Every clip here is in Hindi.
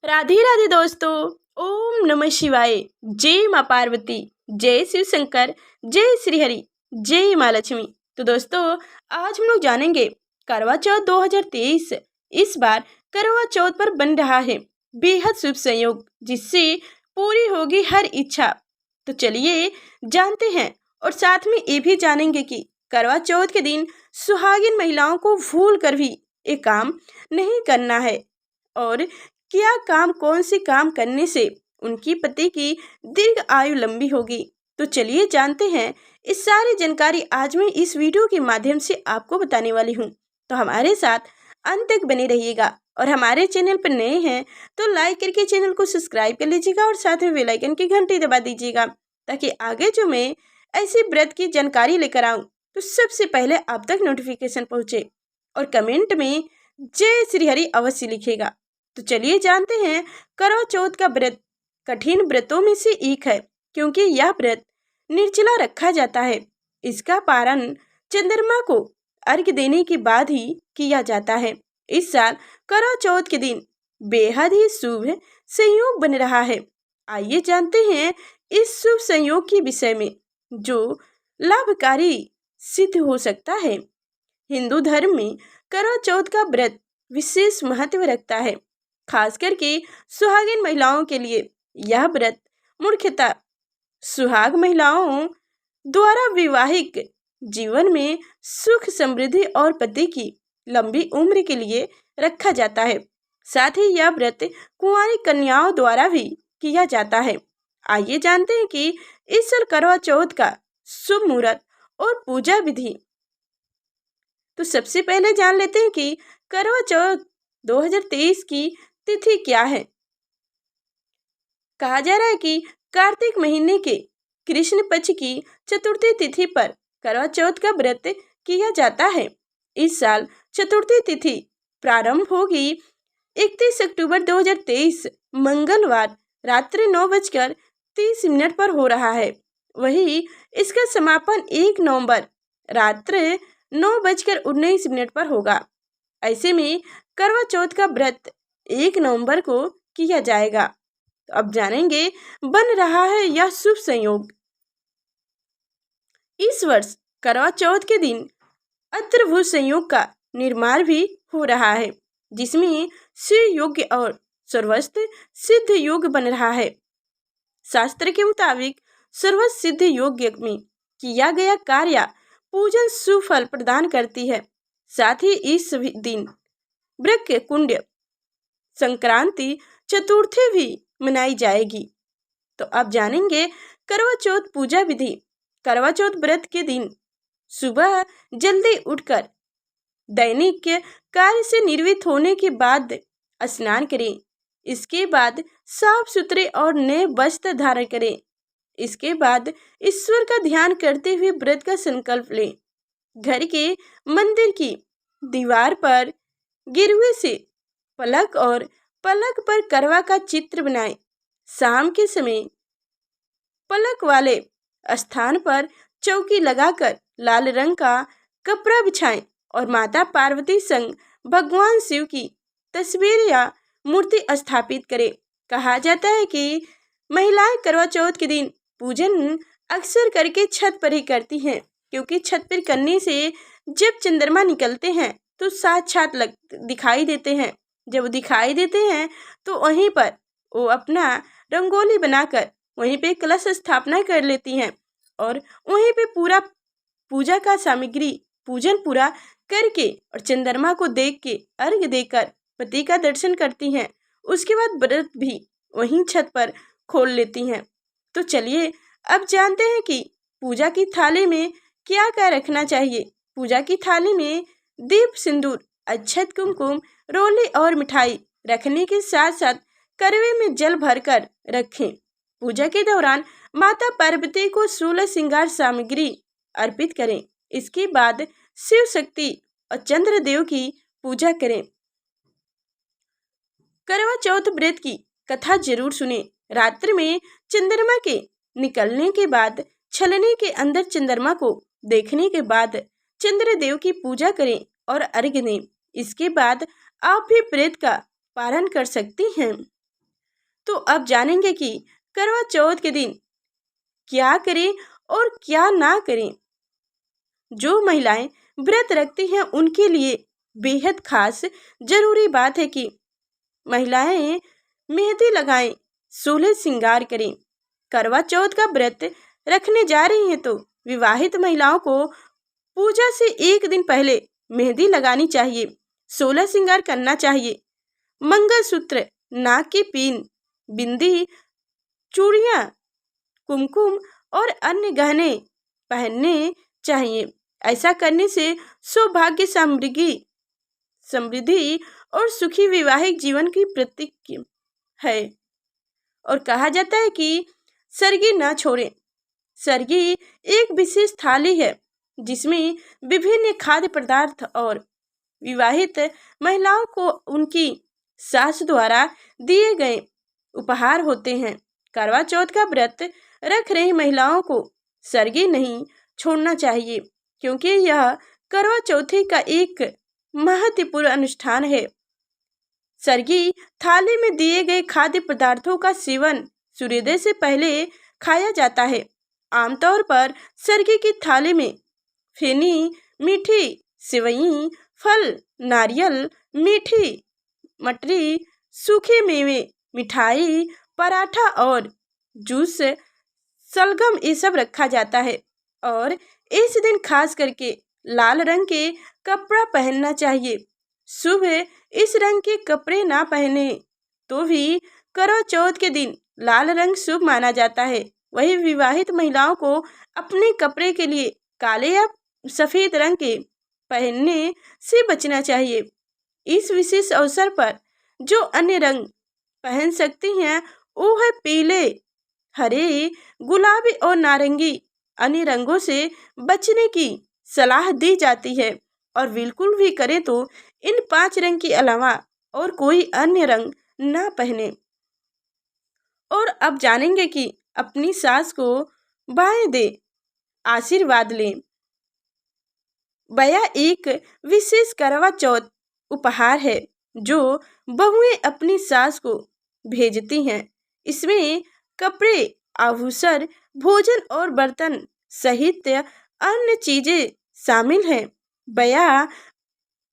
राधे राधे दोस्तों। ओम नमः शिवाय। जय माँ पार्वती, जय शिव शंकर, जय श्री हरि, जय माँ लक्ष्मी। तो दोस्तों आज हम लोग जानेंगे करवा चौथ 2023। इस बार करवा चौथ पर बन रहा है बेहद शुभ संयोग, जिससे पूरी होगी हर इच्छा। तो चलिए जानते हैं और साथ में ये भी जानेंगे कि करवा चौथ के दिन सुहागिन महिलाओं को भूल कर भी ये काम नहीं करना है और क्या काम, कौन से काम करने से उनकी पति की दीर्घ आयु लंबी होगी। तो चलिए जानते हैं। इस सारी जानकारी आज मैं इस वीडियो के माध्यम से आपको बताने वाली हूँ, तो हमारे साथ अंत तक बने रहिएगा। और हमारे चैनल पर नए हैं तो लाइक करके चैनल को सब्सक्राइब कर लीजिएगा और साथ में बेल आइकन की घंटी दबा दीजिएगा, ताकि आगे जो मैं ऐसी व्रत की जानकारी लेकर आऊँ तो सबसे पहले आप तक नोटिफिकेशन पहुँचे। और कमेंट में जय श्री हरि अवश्य लिखिएगा। तो चलिए जानते हैं। करवा चौथ का व्रत कठिन व्रतों में से एक है, क्योंकि यह व्रत निर्जला रखा जाता है। इसका पारण चंद्रमा को अर्घ्य देने के बाद ही किया जाता है। इस साल करवा चौथ के दिन बेहद ही शुभ संयोग बन रहा है। आइए जानते हैं इस शुभ संयोग के विषय में, जो लाभकारी सिद्ध हो सकता है। हिंदू धर्म में करवा चौथ का व्रत विशेष महत्व रखता है, खास करके सुहागिन महिलाओं के लिए। यह व्रत मुख्यतः सुहाग महिलाओं द्वारा वैवाहिक जीवन में सुख, समृद्धि और पति की लंबी उम्र के लिए रखा जाता है। साथ ही यह व्रत कुंवारी कन्याओं द्वारा भी किया जाता है। आइए जानते हैं कि इस साल करवा चौथ का शुभ मुहूर्त और पूजा विधि। तो सबसे पहले जान लेते हैं कि करवा चौथ 2023 की तिथि क्या है। कहा जा रहा है कि कार्तिक महीने के कृष्ण पक्ष की चतुर्थी तिथि पर करवा चौथ का व्रत किया जाता है। इस साल चतुर्थी तिथि प्रारंभ होगी 31 अक्टूबर 2023 मंगलवार रात्रि 9:30 पर हो रहा है। वहीं इसका समापन 1 नवंबर रात्रि 9:19 पर होगा। ऐसे में करवा चौथ का व्रत 1 नवंबर को किया जाएगा। तो अब जानेंगे बन रहा है यह शुभ संयोग। इस वर्ष करवा चौथ के दिन अत्रभुज संयोग का निर्माण भी हो रहा है, जिसमें शिव योग और सर्वस्त्र सिद्ध योग बन रहा है। शास्त्र के मुताबिक सर्वस्त्र सिद्ध योग में किया गया कार्य पूजन शुभ फल प्रदान करती है। साथ ही इस दिन वृक कुंड संक्रांति चतुर्थी भी मनाई जाएगी। तो अब जानेंगे करवा चौथ पूजा विधि। करवा चौथ व्रत के दिन सुबह जल्दी उठकर दैनिक कार्य से निवृत्त होने के बाद स्नान करें। इसके बाद साफ सुथरे और नए वस्त्र धारण करें। इसके बाद ईश्वर का ध्यान करते हुए व्रत का संकल्प लें। घर के मंदिर की दीवार पर गिरवे से पलक और पलक पर करवा का चित्र बनाएं। शाम के समय पलक वाले स्थान पर चौकी लगाकर लाल रंग का कपड़ा बिछाएं और माता पार्वती संग भगवान शिव की तस्वीर या मूर्ति स्थापित करें। कहा जाता है कि महिलाएं करवा चौथ के दिन पूजन अक्सर करके छत पर ही करती हैं, क्योंकि छत पर करने से जब चंद्रमा निकलते हैं तो साक्षात दिखाई देते हैं। जब वो दिखाई देते हैं तो वहीं पर वो अपना रंगोली बनाकर वहीं पे कलश स्थापना कर लेती हैं और वहीं पे पूरा पूजा का सामग्री पूजन पूरा करके और चंद्रमा को देख के अर्घ्य देकर पति का दर्शन करती हैं। उसके बाद व्रत भी वहीं छत पर खोल लेती हैं। तो चलिए अब जानते हैं कि पूजा की थाली में क्या क्या रखना चाहिए। पूजा की थाली में दीप, सिंदूर, अक्षत, कुमकुम, रोली और मिठाई रखने के साथ साथ करवे में जल भरकर रखें। पूजा के दौरान माता पार्वती को 16 श्रृंगार सामग्री अर्पित करें। इसके बाद शिव शक्ति और चंद्रदेव की पूजा करें। करवा चौथ व्रत की कथा जरूर सुने। रात्रि में चंद्रमा के निकलने के बाद छलनी के अंदर चंद्रमा को देखने के बाद चंद्रदेव की पूजा करें और अर्घ्य दें। इसके बाद आप भी व्रत का पारण कर सकती हैं। तो अब जानेंगे कि करवा चौथ के दिन क्या करें और क्या ना करें। जो महिलाएं व्रत रखती हैं उनके लिए बेहद खास जरूरी बात है कि महिलाएं मेहंदी लगाएं, सोलह श्रृंगार करें। करवा चौथ का व्रत रखने जा रही हैं तो विवाहित महिलाओं को पूजा से एक दिन पहले मेहंदी लगानी चाहिए, सोलह श्रृंगार करना चाहिए। मंगलसूत्र, नाक की पिन, बिंदी, चूड़ियां, कुमकुम और अन्य गहने पहनने चाहिए। ऐसा करने से सौभाग्य, समृद्धि और सुखी वैवाहिक जीवन की प्रतीक है। और कहा जाता है कि सरगी न छोड़ें। सरगी एक विशेष थाली है जिसमें विभिन्न खाद्य पदार्थ और विवाहित महिलाओं को उनकी सास द्वारा दिए गए उपहार होते हैं। करवा चौथ का व्रत रख रही महिलाओं को सरगी नहीं छोड़ना चाहिए, क्योंकि यह करवा चौथी का एक महत्वपूर्ण अनुष्ठान है। सरगी थाली में दिए गए खाद्य पदार्थों का सेवन सूर्योदय से पहले खाया जाता है। आमतौर पर सरगी की थाली में फेनी, मीठी सेवई, फल, नारियल, मीठी मटरी, सूखे मेवे, मिठाई, पराठा और जूस, सलगम ये सब रखा जाता है। और इस दिन खास करके लाल रंग के कपड़ा पहनना चाहिए। शुभ इस रंग के कपड़े ना पहने तो भी करवा चौथ के दिन लाल रंग शुभ माना जाता है। वही विवाहित महिलाओं को अपने कपड़े के लिए काले या सफेद रंग के पहनने से बचना चाहिए। इस विशेष अवसर पर जो अन्य रंग पहन सकती हैं वो है पीले, हरे, गुलाबी और नारंगी। अन्य रंगों से बचने की सलाह दी जाती है और बिल्कुल भी करें तो इन 5 रंग के अलावा और कोई अन्य रंग ना पहने। और अब जानेंगे कि अपनी सास को बाएं दे, आशीर्वाद लें। बया एक विशेष करवा चौथ उपहार है जो बहुएं अपनी सास को भेजती हैं। इसमें कपड़े, आभूषण, भोजन और बर्तन सहित अन्य चीजें शामिल हैं। बया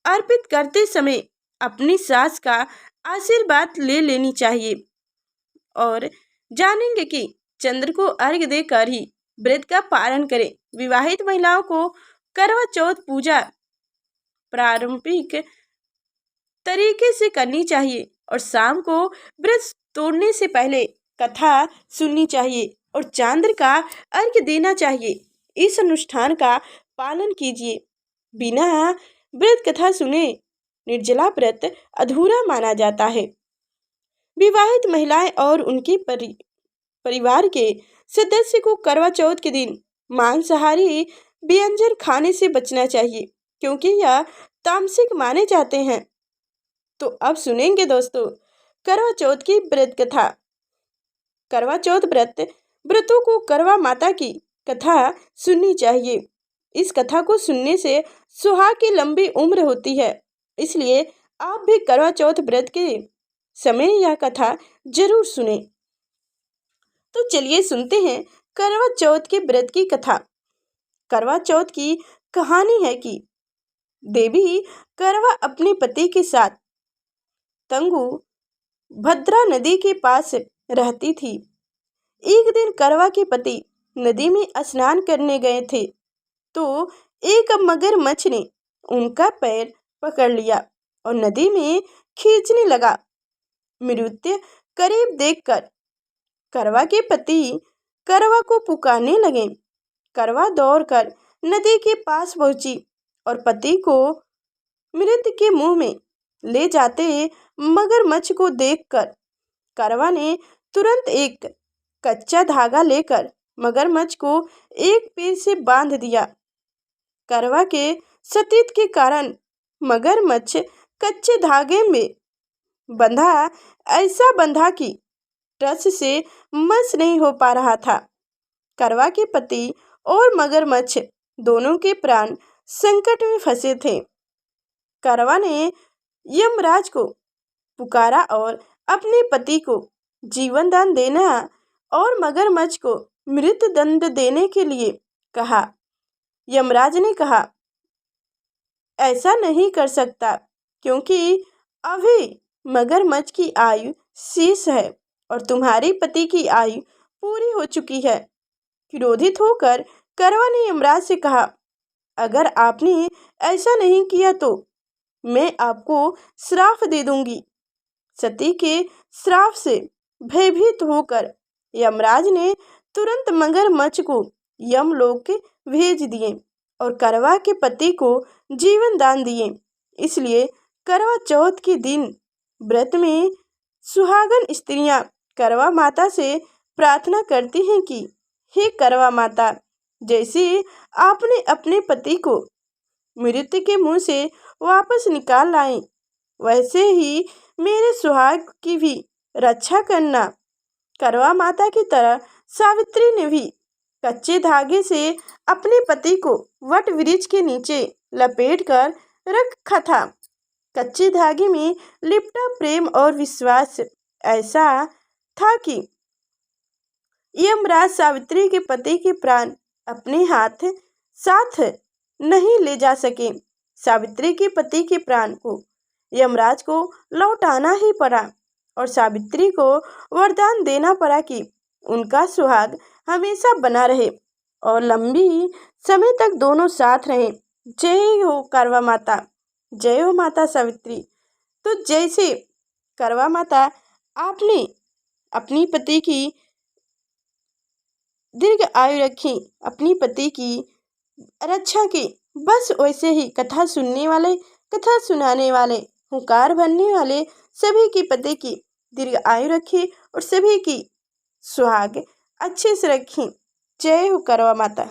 अर्पित करते समय अपनी सास का आशीर्वाद ले लेनी चाहिए। और जानेंगे कि चंद्र को अर्घ्य देकर ही व्रत का पालन करें। विवाहित महिलाओं को करवा चौथ पूजा पारंपरिक तरीके से करनी चाहिए और शाम को व्रत तोड़ने से पहले कथा सुननी चाहिए और चांद्र का अर्घ्य देना चाहिए। इस अनुष्ठान का पालन कीजिए। बिना व्रत कथा सुने निर्जला व्रत अधूरा माना जाता है। विवाहित महिलाएं और उनके परिवार के सदस्य को करवा चौथ के दिन मांसाहारी व्यंजन खाने से बचना चाहिए, क्योंकि यह तामसिक माने जाते हैं। तो अब सुनेंगे दोस्तों करवा चौथ की व्रत कथा। करवा चौथ व्रतों को करवा माता की कथा सुननी चाहिए। इस कथा को सुनने से सुहाग की लंबी उम्र होती है, इसलिए आप भी करवा चौथ व्रत के समय यह कथा जरूर सुने। तो चलिए सुनते हैं करवा चौथ के व्रत की कथा। करवा चौथ की कहानी है कि देवी करवा अपने पति के साथ तंगु भद्रा नदी के पास रहती थी। एक दिन करवा के पति नदी में स्नान करने गए थे तो एक मगरमच्छ ने उनका पैर पकड़ लिया और नदी में खींचने लगा। मृत्यु करीब देखकर करवा के पति करवा को पुकारने लगे। करवा दौड़कर नदी के पास पहुंची और पति को मृत के मुंह में ले जाते मगरमच्छ को देखकर करवा ने तुरंत एक कच्चा धागा लेकर मगरमच्छ को एक पेड़ से बांध दिया। करवा के सतीत्व के कारण मगरमच्छ कच्चे धागे में ऐसा बंधा कि टस से मस नहीं हो पा रहा था। करवा के पति और मगरमच्छ दोनों के प्राण संकट में फंसे थे। करवा ने यमराज को पुकारा और अपने पति को जीवन दान देना और मगरमच्छ को मृत्यु दंड देने के लिए कहा। यमराज ने कहा, ऐसा नहीं कर सकता क्योंकि अभी मगरमच्छ की आयु शेष है और तुम्हारे पति की आयु पूरी हो चुकी है। क्रोधित होकर करवा ने यमराज से कहा, अगर आपने ऐसा नहीं किया तो मैं आपको श्राप दे दूंगी। सती के श्राप से भयभीत होकर यमराज ने तुरंत मगरमच्छ को यमलोक भेज दिए और करवा के पति को जीवन दान दिए। इसलिए करवा चौथ के दिन व्रत में सुहागन स्त्रियां करवा माता से प्रार्थना करती हैं कि हे करवा माता, जैसे आपने अपने पति को मृत्यु के मुंह से वापस निकाल लाए, वैसे ही मेरे सुहाग की भी रक्षा करना। करवा माता की तरह सावित्री ने भी कच्चे धागे से अपने पति को वट वृक्ष के नीचे लपेट कर रखा था। कच्चे धागे में लिपटा प्रेम और विश्वास ऐसा था कि यमराज सावित्री के पति के प्राण अपने हाथ साथ नहीं ले जा सके। सावित्री के पति के प्राण को यमराज को लौटाना ही पड़ा और सावित्री को वरदान देना पड़ा कि उनका सुहाग हमेशा बना रहे और लंबी समय तक दोनों साथ रहें। जय हो करवा माता, जय हो माता सावित्री। तो जैसे करवा माता आपने अपनी पति की दीर्घ आयु रखी, अपनी पति की रक्षा की, बस वैसे ही कथा सुनने वाले, कथा सुनाने वाले, हुंकार भरने वाले सभी की पति की दीर्घ आयु रखी और सभी की सुहाग अच्छे से रखी। जय हो करवा माता।